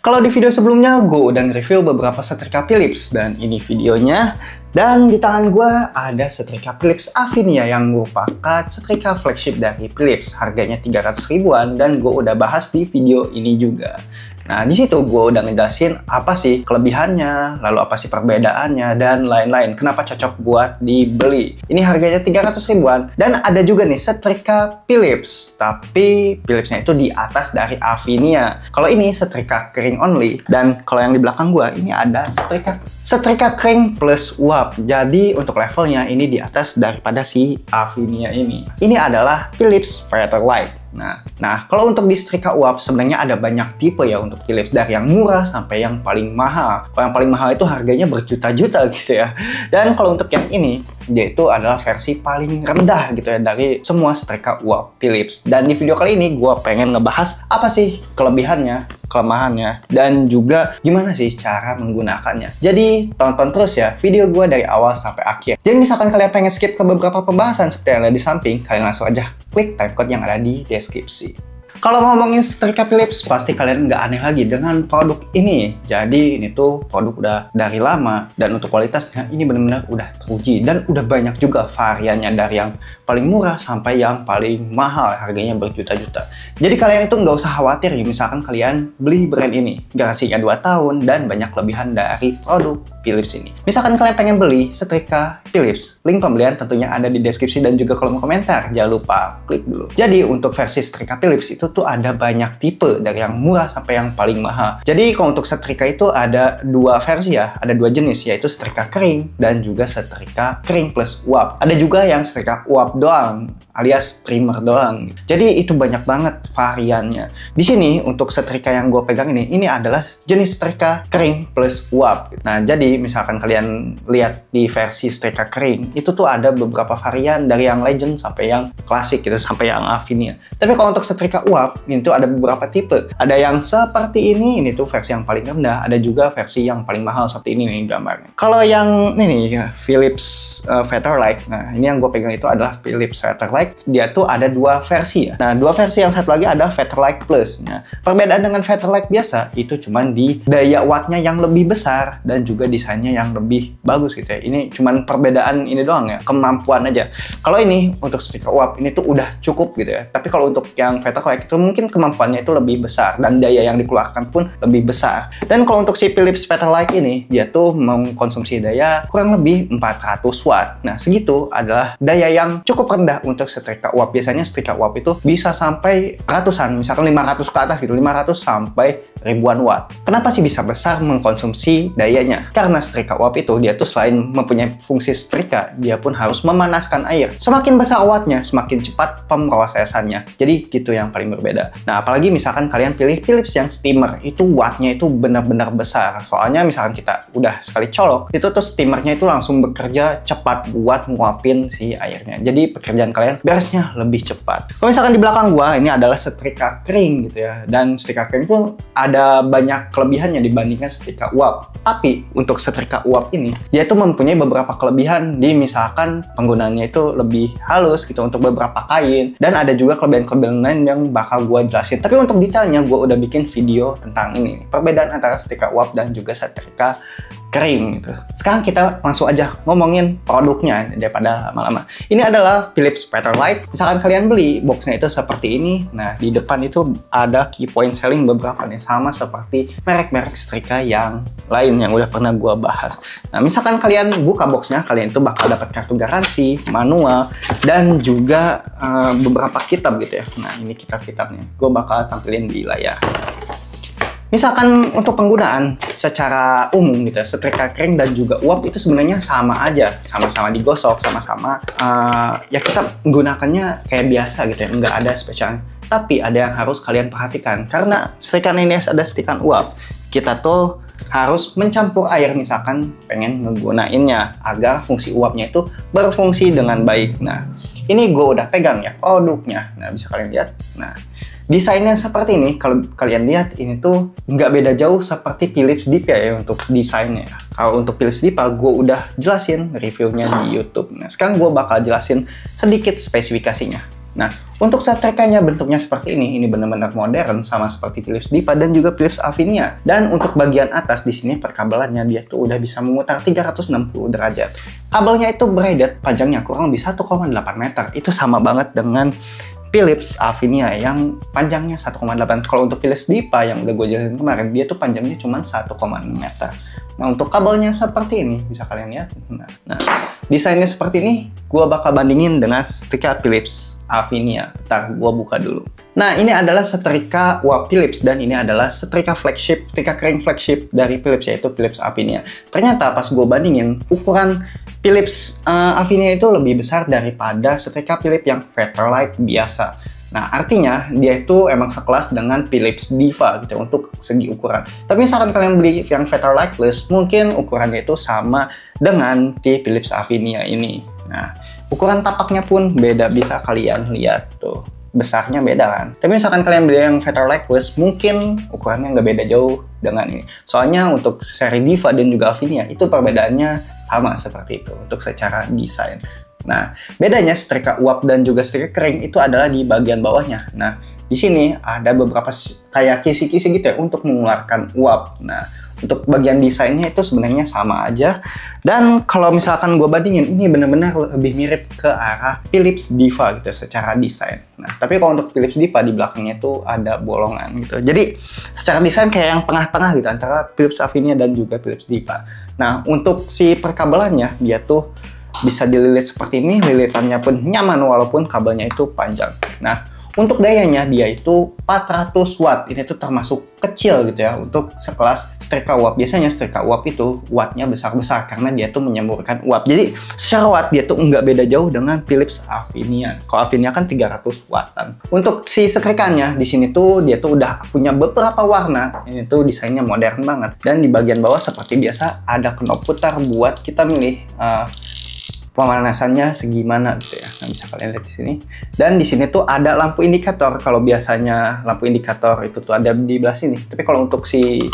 Kalau di video sebelumnya, gue udah nge-review beberapa setrika Philips, dan ini videonya. Dan di tangan gue ada setrika Philips Avinia yang merupakan setrika flagship dari Philips. Harganya 300 ribuan, dan gue udah bahas di video ini juga. Nah, di situ gue udah ngejelasin apa sih kelebihannya, lalu apa sih perbedaannya, dan lain-lain. Kenapa cocok buat dibeli. Ini harganya 300 ribuan. Dan ada juga nih setrika Philips, tapi Philipsnya itu di atas dari Avinia. Kalau ini setrika kering only, dan kalau yang di belakang gue ini ada setrika kering plus uap. Jadi untuk levelnya ini di atas daripada si Avinia ini. Ini adalah Philips Fairlight. Nah, kalau untuk di setrika uap sebenarnya ada banyak tipe ya untuk Philips, dari yang murah sampai yang paling mahal. Kalau yang paling mahal itu harganya berjuta-juta gitu ya. Dan kalau untuk yang ini, dia itu adalah versi paling rendah gitu ya dari semua setrika uap Philips. Dan di video kali ini gue pengen ngebahas apa sih kelebihannya, kelemahannya, dan juga gimana sih cara menggunakannya. Jadi tonton terus ya video gue dari awal sampai akhir. Jadi misalkan kalian pengen skip ke beberapa pembahasan seperti yang ada di samping, kalian langsung aja klik timecode yang ada di deskripsi. Kalau ngomongin setrika Philips, pasti kalian nggak aneh lagi dengan produk ini. Jadi ini tuh produk udah dari lama, dan untuk kualitasnya ini benar-benar udah teruji, dan udah banyak juga variannya dari yang paling murah sampai yang paling mahal, harganya berjuta-juta. Jadi kalian itu nggak usah khawatir ya, misalkan kalian beli brand ini, garansinya 2 tahun, dan banyak kelebihan dari produk Philips ini. Misalkan kalian pengen beli setrika Philips, link pembelian tentunya ada di deskripsi dan juga kolom komentar. Jangan lupa klik dulu. Jadi untuk versi setrika Philips itu tuh ada banyak tipe, dari yang murah sampai yang paling mahal. Jadi kalau untuk setrika itu ada 2 versi ya, ada 2 jenis, yaitu setrika kering dan juga setrika kering plus uap. Ada juga yang setrika uap doang, alias streamer doang. Jadi itu banyak banget variannya. Di sini untuk setrika yang gue pegang ini adalah jenis setrika kering plus uap. Nah, jadi misalkan kalian lihat di versi setrika kering, itu tuh ada beberapa varian dari yang legend sampai yang klasik gitu, sampai yang Avinia. Tapi kalau untuk setrika uap, itu ada beberapa tipe. Ada yang seperti ini tuh versi yang paling rendah. Ada juga versi yang paling mahal seperti ini nih gambarnya. Kalau yang ini ya, Philips Fairlight. Nah, ini yang gue pegang itu adalah Philips Fairlight. Dia tuh ada 2 versi ya. Nah, 2 versi yang satu lagi ada Fairlight Plus. Nah, perbedaan dengan Fairlight biasa itu cuman di daya wattnya yang lebih besar dan juga desainnya yang lebih bagus gitu ya. Ini cuman perbedaan ini doang ya, kemampuan aja. Kalau ini untuk setrika uap ini tuh udah cukup gitu ya. Tapi kalau untuk yang Fairlight itu mungkin kemampuannya itu lebih besar dan daya yang dikeluarkan pun lebih besar. Dan kalau untuk si Philips Fairlight ini, dia tuh mengkonsumsi daya kurang lebih 400 watt. Nah, segitu adalah daya yang cukup rendah untuk setrika uap. Biasanya setrika uap itu bisa sampai ratusan, misalkan 500 ke atas gitu, 500 sampai ribuan watt. Kenapa sih bisa besar mengkonsumsi dayanya? Karena setrika uap itu dia tuh selain mempunyai fungsi setrika, dia pun harus memanaskan air. Semakin besar wattnya, semakin cepat pemrosesannya. Jadi gitu yang paling berbeda. Nah, apalagi misalkan kalian pilih Philips yang steamer, itu wattnya itu benar-benar besar. Soalnya misalkan kita udah sekali colok, itu tuh steamernya itu langsung bekerja cepat buat nguapin si airnya. Jadi pekerjaan kalian beresnya lebih cepat. Kalau misalkan di belakang gua, ini adalah setrika kering gitu ya. Dan setrika kering itu ada banyak kelebihannya dibandingkan setrika uap. Tapi untuk setrika uap ini, dia tuh mempunyai beberapa kelebihan di misalkan penggunaannya itu lebih halus gitu untuk beberapa kain. Dan ada juga kelebihan-kelebihan lain yang bakal gue jelasin. Tapi untuk detailnya gue udah bikin video tentang ini. Perbedaan antara setrika uap dan juga setrika kering gitu. Sekarang kita langsung aja ngomongin produknya daripada lama-lama. Ini adalah Philips Fairlight. Misalkan kalian beli boxnya itu seperti ini. Nah, di depan itu ada key point selling beberapa nih, sama seperti merek-merek setrika yang lain yang udah pernah gue bahas. Nah, misalkan kalian buka boxnya, kalian itu bakal dapat kartu garansi, manual, dan juga beberapa kitab gitu ya. Nah, ini kitab-kitabnya. Gue bakal tampilin di layar. Misalkan untuk penggunaan secara umum gitu ya, setrika kering dan juga uap itu sebenarnya sama aja, sama-sama digosok, sama-sama ya kita menggunakannya kayak biasa gitu ya, nggak ada spesial. Tapi ada yang harus kalian perhatikan, karena setrikaan ini ada setrikaan uap, kita tuh harus mencampur air misalkan pengen ngegunainnya agar fungsi uapnya itu berfungsi dengan baik. Nah, ini gue udah pegang ya produknya. Nah, bisa kalian lihat. Nah, desainnya seperti ini. Kalau kalian lihat, ini tuh nggak beda jauh seperti Philips Dipa ya untuk desainnya. Kalau untuk Philips Dipa, gue udah jelasin reviewnya di YouTube. Nah, sekarang gue bakal jelasin sedikit spesifikasinya. Nah, untuk setrikanya bentuknya seperti ini benar-benar modern sama seperti Philips Diva dan juga Philips Avinia. Dan untuk bagian atas di sini perkabelannya dia tuh udah bisa memutar 360 derajat. Kabelnya itu braided, panjangnya kurang lebih 1,8 meter. Itu sama banget dengan Philips Avinia yang panjangnya 1,8. Kalau untuk Philips Diva yang udah gue jelasin kemarin, dia tuh panjangnya cuma 1,6 meter. Nah, untuk kabelnya seperti ini, bisa kalian lihat. Nah, desainnya seperti ini, gue bakal bandingin dengan setrika Philips Avinia. Ntar gue buka dulu. Nah, ini adalah setrika uap Philips, dan ini adalah setrika flagship, setrika kering flagship dari Philips, yaitu Philips Avinia. Ternyata pas gue bandingin, ukuran Philips Avinia itu lebih besar daripada setrika Philips yang Fairlight biasa. Nah, artinya dia itu emang sekelas dengan Philips Diva gitu untuk segi ukuran. Tapi misalkan kalian beli yang Fairlight Plus, mungkin ukurannya itu sama dengan di Philips Avinia ini. Nah, ukuran tapaknya pun beda, bisa kalian lihat tuh. Besarnya beda kan. Tapi misalkan kalian beli yang Fairlight Plus, mungkin ukurannya nggak beda jauh dengan ini. Soalnya untuk seri Diva dan juga Avinia itu perbedaannya sama seperti itu untuk secara desain. Nah, bedanya setrika uap dan juga setrika kering itu adalah di bagian bawahnya. Nah, di sini ada beberapa kayak kisi-kisi gitu ya untuk mengeluarkan uap. Nah, untuk bagian desainnya itu sebenarnya sama aja. Dan kalau misalkan gue bandingin, ini benar-benar lebih mirip ke arah Philips Diva gitu secara desain. Nah, tapi kalau untuk Philips Diva di belakangnya itu ada bolongan gitu. Jadi secara desain kayak yang tengah-tengah gitu antara Philips Avinia dan juga Philips Diva. Nah, untuk si perkabelannya dia tuh bisa dililit seperti ini, lilitannya pun nyaman walaupun kabelnya itu panjang. Nah, untuk dayanya dia itu 400 watt. Ini tuh termasuk kecil gitu ya untuk sekelas setrika uap. Biasanya setrika uap itu wattnya besar-besar karena dia tuh menyemburkan uap. Jadi secara watt dia tuh nggak beda jauh dengan Philips Avinia. Kalau Avinia kan 300 wattan. Untuk si setrikanya di sini tuh dia tuh udah punya beberapa warna. Ini tuh desainnya modern banget. Dan di bagian bawah seperti biasa ada knob putar buat kita milih pemanasannya segimana gitu ya. Nah, bisa kalian lihat di sini. Dan di sini tuh ada lampu indikator. Kalau biasanya lampu indikator itu tuh ada di belah sini. Tapi kalau untuk si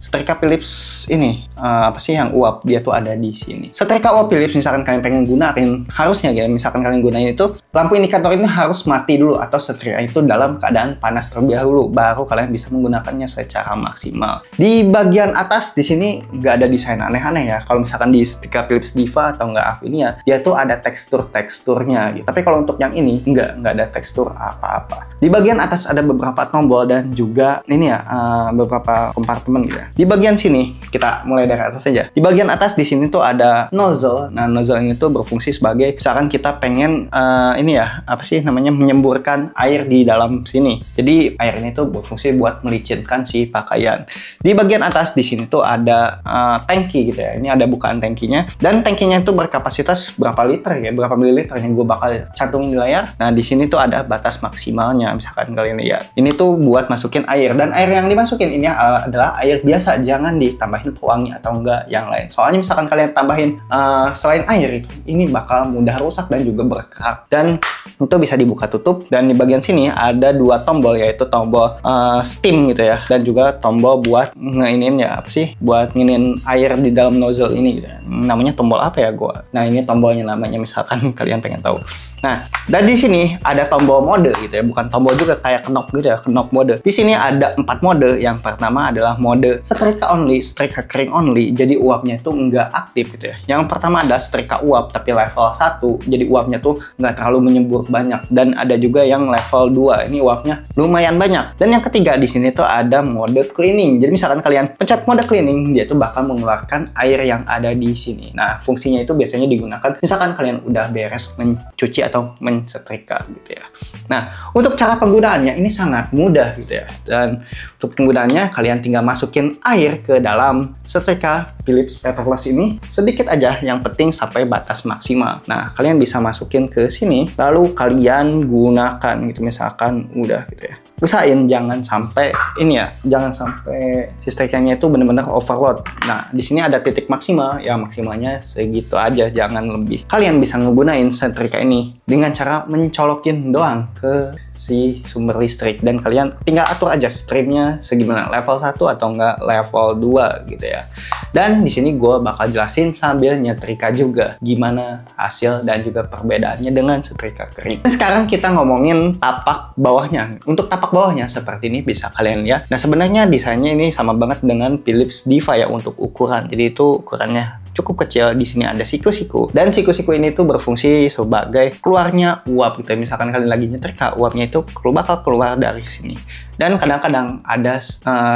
setrika Philips ini apa sih yang uap, dia tuh ada di sini. Setrika uap Philips misalkan kalian pengen gunain, harusnya ya misalkan kalian gunain itu lampu indikator ini harus mati dulu atau setrika itu dalam keadaan panas terlebih dahulu, baru kalian bisa menggunakannya secara maksimal. Di bagian atas di sini nggak ada desain aneh-aneh ya. Kalau misalkan di setrika Philips Diva atau nggak Avinia, dia tuh ada teksturnya gitu. Tapi kalau untuk yang ini nggak ada tekstur apa-apa. Di bagian atas ada beberapa tombol dan juga ini ya beberapa kompartemen gitu ya. Di bagian sini, kita mulai dari atas saja. Di bagian atas di sini tuh ada nozzle. Nah, nozzle ini tuh berfungsi sebagai misalkan kita pengen ini ya, apa sih namanya, menyemburkan air di dalam sini. Jadi air ini tuh berfungsi buat melicinkan si pakaian. Di bagian atas di sini tuh ada tangki gitu ya. Ini ada bukaan tangkinya. Dan tangkinya itu berkapasitas berapa liter ya, berapa mililiter yang gue bakal cantumin di layar. Nah, di sini tuh ada batas maksimalnya. Misalkan kalian lihat. Ini tuh buat masukin air. Dan air yang dimasukin ini adalah air biasa. Jangan ditambahin pewangi atau enggak yang lain. Soalnya misalkan kalian tambahin selain air ini bakal mudah rusak dan juga berkerak. Dan itu bisa dibuka tutup. Dan di bagian sini ada dua tombol, yaitu tombol steam gitu ya, dan juga tombol buat ngeinin ya, apa sih, buat nginin air di dalam nozzle ini gitu. Namanya tombol apa ya gua? Nah, ini tombolnya namanya misalkan kalian pengen tahu. Nah, dan di sini ada tombol mode gitu ya, bukan tombol juga kayak knob gitu ya, knob mode. Di sini ada 4 mode. Yang pertama adalah mode setrika only, setrika kering only. Jadi uapnya itu nggak aktif gitu ya. Yang pertama ada setrika uap tapi level 1. Jadi uapnya tuh nggak terlalu menyembur banyak. Dan ada juga yang level 2. Ini uapnya lumayan banyak. Dan yang ketiga di sini tuh ada mode cleaning. Jadi misalkan kalian pencet mode cleaning, dia tuh bakal mengeluarkan air yang ada di sini. Nah, fungsinya itu biasanya digunakan misalkan kalian udah beres mencuci atau mensetrika gitu ya. Nah, untuk cara penggunaannya ini sangat mudah gitu ya. Dan untuk penggunaannya kalian tinggal masukin air ke dalam setrika Philips Petrolas ini sedikit aja, yang penting sampai batas maksimal. Nah, kalian bisa masukin ke sini lalu kalian gunakan gitu, misalkan udah gitu ya. Usahain jangan sampai ini ya, jangan sampai si setrikanya itu benar-benar overload. Nah, di sini ada titik maksimal, ya maksimalnya segitu aja, jangan lebih. Kalian bisa ngegunain setrika ini dengan cara mencolokin doang ke si sumber listrik, dan kalian tinggal atur aja streamnya segimana, level 1 atau enggak level 2 gitu ya. Dan di sini gue bakal jelasin sambil nyetrika juga gimana hasil dan juga perbedaannya dengan setrika kering. Sekarang kita ngomongin tapak bawahnya. Untuk tapak bawahnya seperti ini bisa kalian lihat. Nah sebenarnya desainnya ini sama banget dengan Philips Diva ya untuk ukuran. Jadi itu ukurannya cukup kecil. Di sini ada siku-siku dan siku-siku ini tuh berfungsi sebagai keluarnya uap gitu. Misalkan kalian lagi nyetrika, uapnya itu bakal keluar dari sini. Dan kadang-kadang ada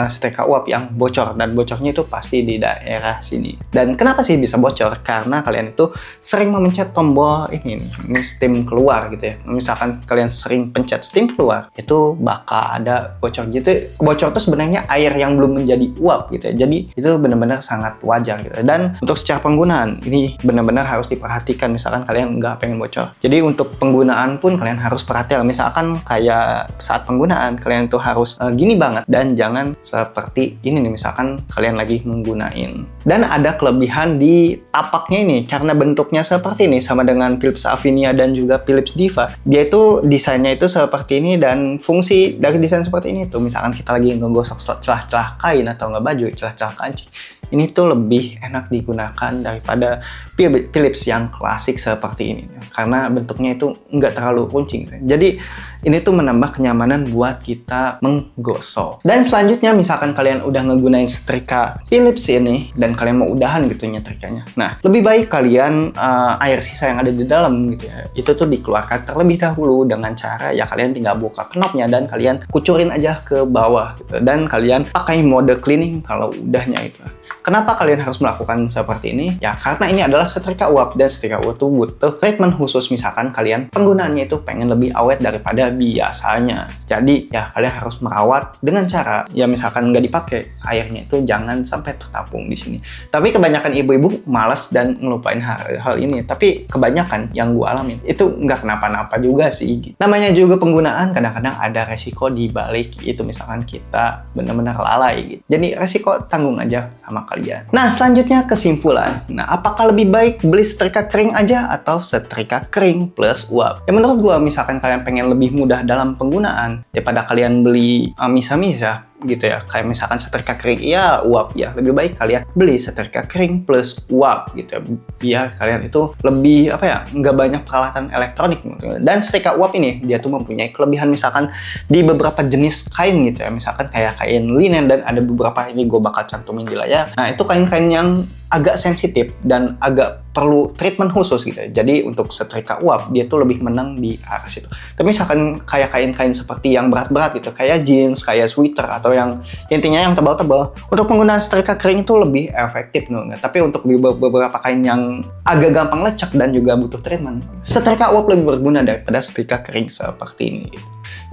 setrika uap yang bocor dan bocornya itu pasti di daerah sini. Dan kenapa sih bisa bocor? Karena kalian itu sering memencet tombol ini steam keluar gitu ya. Misalkan kalian sering pencet steam keluar, itu bakal ada bocor gitu. Bocor itu sebenarnya air yang belum menjadi uap gitu ya. Jadi itu benar-benar sangat wajar gitu. Dan untuk secara penggunaan ini benar-benar harus diperhatikan. Misalkan kalian nggak pengen bocor. Jadi untuk penggunaan pun kalian harus perhatikan. Misalkan kayak saat penggunaan kalian itu harus gini banget dan jangan seperti ini nih misalkan kalian lagi menggunain. Dan ada kelebihan di tapaknya ini karena bentuknya seperti ini sama dengan Philips Avinia dan juga Philips Diva. Dia itu desainnya itu seperti ini dan fungsi dari desain seperti ini tuh misalkan kita lagi ngegosok celah-celah kain atau nggak baju, celah-celah kancing. Ini tuh lebih enak digunakan daripada Philips yang klasik seperti ini karena bentuknya itu nggak terlalu runcing. Jadi ini tuh menambah kenyamanan buat kita menggosok. Dan selanjutnya misalkan kalian udah ngegunain setrika Philips ini dan kalian mau udahan gitu nyetrikanya. Nah, lebih baik kalian air sisa yang ada di dalam gitu ya, itu tuh dikeluarkan terlebih dahulu dengan cara ya kalian tinggal buka knopnya dan kalian kucurin aja ke bawah gitu. Dan kalian pakai mode cleaning kalau udahnya itu. Kenapa kalian harus melakukan seperti ini? Ya karena ini adalah setrika uap dan setrika uap itu butuh treatment khusus misalkan kalian penggunaannya itu pengen lebih awet daripada biasanya. Jadi ya kalian harus merawat dengan cara ya misalkan nggak dipakai airnya itu jangan sampai tertampung di sini. Tapi kebanyakan ibu-ibu malas dan ngelupain hal ini. Tapi kebanyakan yang gue alamin itu nggak kenapa-napa juga sih. Namanya juga penggunaan kadang-kadang ada resiko di balik itu misalkan kita benar-benar lalai gitu. Jadi resiko tanggung aja sama kalian. Nah selanjutnya kesimpulan. Nah apakah lebih baik beli setrika kering aja atau setrika kering plus uap? Ya menurut gue misalkan kalian pengen lebih mudah dalam penggunaan daripada kalian beli misa-misa gitu ya, kayak misalkan setrika kering ya uap ya, lebih baik kalian beli setrika kering plus uap gitu ya, biar kalian itu lebih apa ya, nggak banyak peralatan elektronik gitu. Dan setrika uap ini dia tuh mempunyai kelebihan misalkan di beberapa jenis kain gitu ya, misalkan kayak kain linen dan ada beberapa ini gue bakal cantumin di layar. Nah itu kain-kain yang agak sensitif dan agak perlu treatment khusus gitu ya. Jadi untuk setrika uap dia tuh lebih menang di arah situ. Tapi misalkan kayak kain-kain seperti yang berat-berat gitu, kayak jeans, kayak sweater atau yang intinya yang tebal-tebal, untuk penggunaan setrika kering itu lebih efektif nih. Tapi untuk beberapa kain yang agak gampang lecek dan juga butuh treatment, setrika uap lebih berguna daripada setrika kering seperti ini.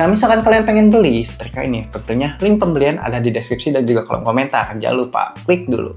Nah, misalkan kalian pengen beli setrika ini, tentunya link pembelian ada di deskripsi dan juga kolom komentar. Jangan lupa klik dulu.